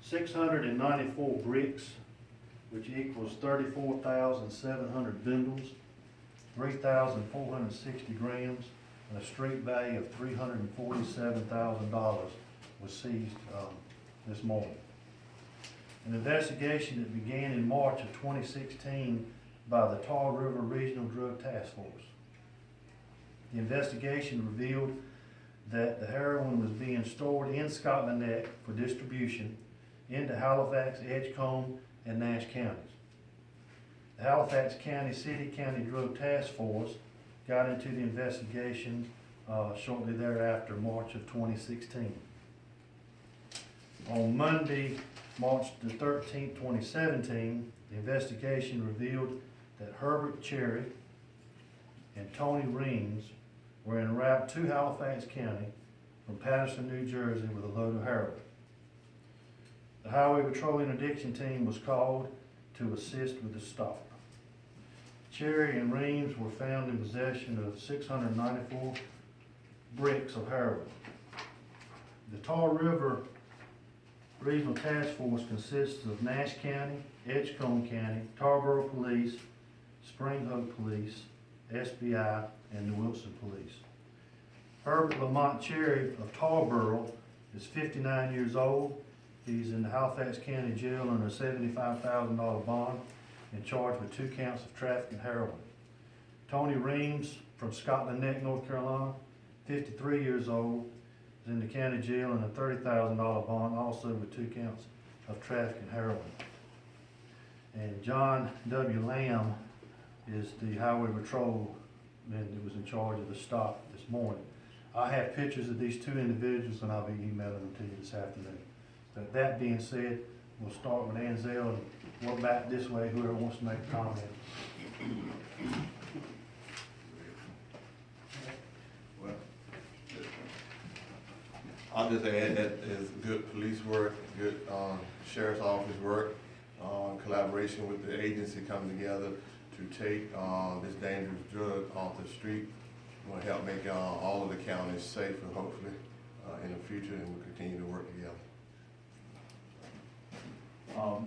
694 bricks, which equals 34,700 bundles, 3,460 grams, and a street value of $347,000 was seized this morning. An investigation that began in March of 2016 by the Tar River Regional Drug Task Force. The investigation revealed that the heroin was being stored in Scotland Neck for distribution into Halifax, Edgecombe, and Nash counties. The Halifax County City-County Drug Task Force got into the investigation shortly thereafter, March of 2016. On Monday, March the 13th, 2017, the investigation revealed that Herbert Cherry and Tony Reams were en route to Halifax County from Patterson, New Jersey with a load of heroin. The Highway Patrol Interdiction Team was called to assist with the stop. Cherry and Reams were found in possession of 694 bricks of heroin. The Tar River Regional Task Force consists of Nash County, Edgecombe County, Tarboro Police, Spring Hope Police, SBI, and the Wilson Police. Herbert Lamont Cherry of Tarboro is 59 years old. He's in the Halifax County Jail under a $75,000 bond and charged with 2 counts of trafficking heroin. Tony Reams from Scotland Neck, North Carolina, 53 years old, is in the county jail under a $30,000 bond, also with 2 counts of trafficking heroin. And John W. Lamb is the Highway Patrol man that was in charge of the stop this morning. I have pictures of these 2 individuals and I'll be emailing them to you this afternoon. But that being said, we'll start with Ansel and work back this way, whoever wants to make a comment. Well, I'll just add that is good police work, good sheriff's office work, collaboration with the agency coming together to take this dangerous drug off the street. Will help make all of the counties safer, hopefully, in the future, and we'll continue to work together.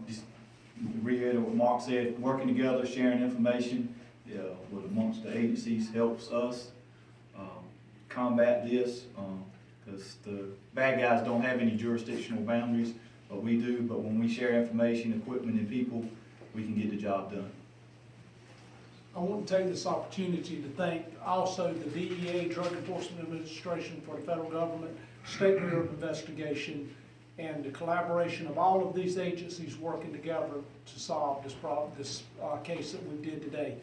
Just reiterate what Mark said, working together, sharing information with amongst the agencies helps us combat this, because the bad guys don't have any jurisdictional boundaries, but we do. But when we share information, equipment, and people, we can get the job done. I want to take this opportunity to thank also the DEA, Drug Enforcement Administration for the federal government, State Bureau of Investigation, and the collaboration of all of these agencies working together to solve this problem, this case that we did today.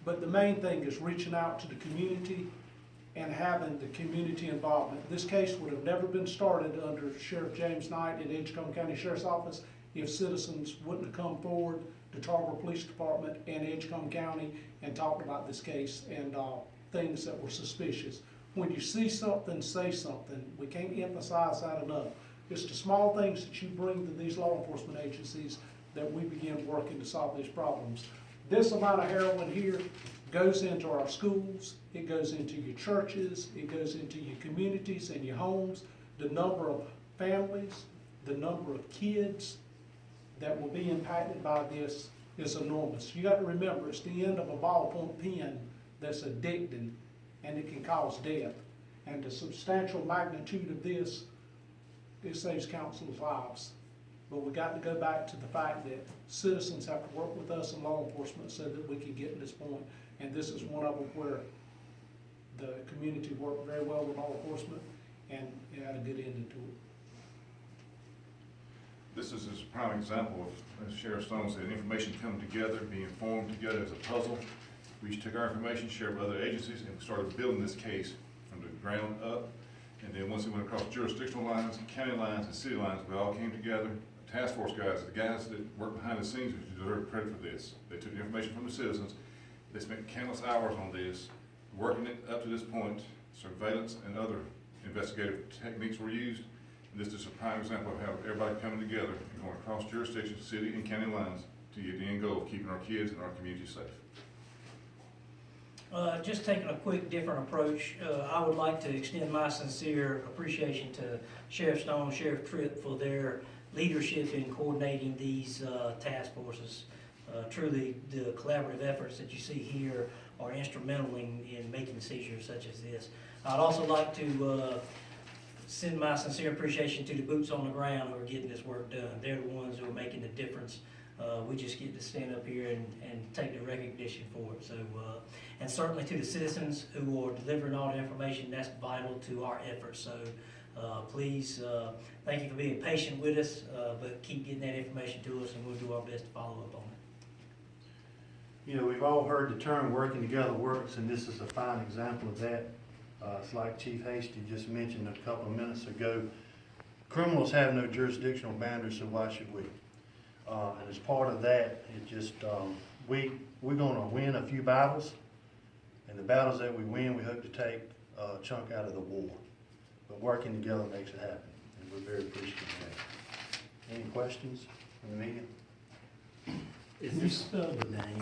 But the main thing is reaching out to the community and having the community involvement. This case would have never been started under Sheriff James Knight at Edgecombe County Sheriff's Office if citizens wouldn't have come forward to Tarboro Police Department and Edgecombe County and talked about this case and things that were suspicious. When you see something, say something. We can't emphasize that enough. It's the small things that you bring to these law enforcement agencies that we begin working to solve these problems. This amount of heroin here goes into our schools, it goes into your churches, it goes into your communities and your homes. The number of families, the number of kids that will be impacted by this is enormous. You got to remember, it's the end of a ballpoint pen that's addicting, and it can cause death. And the substantial magnitude of this, it saves counselors' lives. But we got to go back to the fact that citizens have to work with us in law enforcement so that we can get to this point. And this is one of them where the community worked very well with law enforcement and it had a good ending to it. This is a prime example of, as Sheriff Stone said, information coming together, being formed together as a puzzle. We took our information, shared with other agencies, and started building this case from the ground up. And then once it went across jurisdictional lines, county lines, and city lines, we all came together. The task force guys, the guys that work behind the scenes, who deserve credit for this. They took the information from the citizens. They spent countless hours on this, working it up to this point. Surveillance and other investigative techniques were used. And this is a prime example of how everybody coming together and going across jurisdictions, city and county lines to get the end goal of keeping our kids and our community safe. Just taking a quick different approach, I would like to extend my sincere appreciation to Sheriff Stone, Sheriff Tripp for their leadership in coordinating these task forces. Truly, the collaborative efforts that you see here are instrumental in making seizures such as this. I'd also like to send my sincere appreciation to the boots on the ground who are getting this work done. They're the ones who are making the difference. We just get to stand up here and take the recognition for it. So, and certainly to the citizens who are delivering all the information, that's vital to our efforts. So, please, thank you for being patient with us, but keep getting that information to us, and we'll do our best to follow up on it. You know, we've all heard the term working together works, and this is a fine example of that. It's like Chief Hasty just mentioned a couple of minutes ago. Criminals have no jurisdictional boundaries, so why should we? And as part of that, it just, we're gonna win a few battles, and the battles that we win, we hope to take a chunk out of the war. But working together makes it happen, and we're very appreciative of that. Any questions from the meeting? Can you spell the name